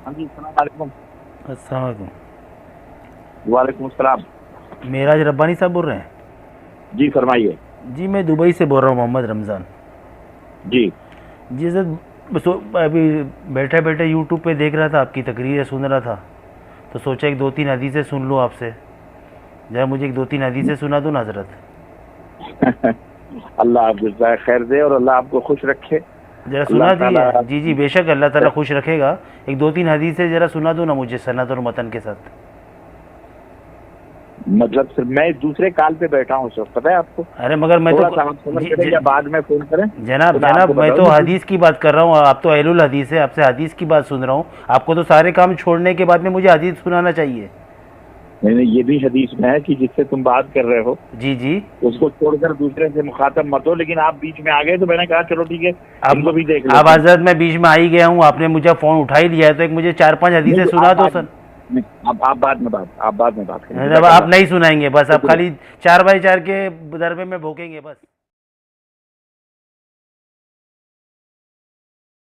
हाँ जी, अस्सलाम वालेकुम। अस्सलाम वालेकुम। वालेकुम अस्सलाम। मेराज रब्बानी साहब बोल रहे हैं? जी फरमाइए। जी मैं दुबई से बोल रहा हूँ, मोहम्मद रमज़ान। जी। जी सर, अभी बैठे बैठे यूट्यूब पे देख रहा था, आपकी तकरीरें सुन रहा था, तो सोचा एक दो तीन हदीसें सुन लूँ आपसे। जरा मुझे एक दो तीन हदीसें सुना दो ना हज़रत। अल्लाह आपको जज़ाए खैर दे और अल्लाह आपको खुश रखे। ज़रा अल्लाह सुना ताला। दिए। जी जी बेशक, अल्लाह ताला खुश रखेगा। एक दो तीन हदीसें ज़रा सुना दो ना मुझे, सनद और मतन के साथ। मतलब सिर्फ मैं दूसरे काल पे बैठा हूँ, सब पता है आपको। अरे मगर मैं तो थोड़ा सा आप सबर करें या बाद में फोन करें जनाब तो मैं जनाब, आपको मैं बताऊँ तो कि हदीस की बात कर रहा हूँ, आप तो अहलुल हदीस है, आपसे हदीस की बात सुन रहा हूँ। आपको तो सारे काम छोड़ने के बाद में मुझे हदीस सुनाना चाहिए। नहीं नहीं, ये भी हदीस में है कि जिससे तुम बात कर रहे हो जी जी। उसको छोड़कर दूसरे से मुखातब मत हो, लेकिन आप बीच में आ गए तो मैंने कहा चलो ठीक है, इनको अब भी देख अब लेते हैं। हजरत मैं बीच में आ ही गया हूँ, आपने मुझे फ़ोन उठा ही लिया है, तो एक मुझे चार पांच हदीसें नहीं, सुना आप दो बाद में सर। नहीं, आप बाद में बात करें, अब जज़ाकल्लाह। आप नहीं सुनाएंगे, बस आप शुक्रिया। खाली 4x4 के दरबे में भोंकेंगे बस।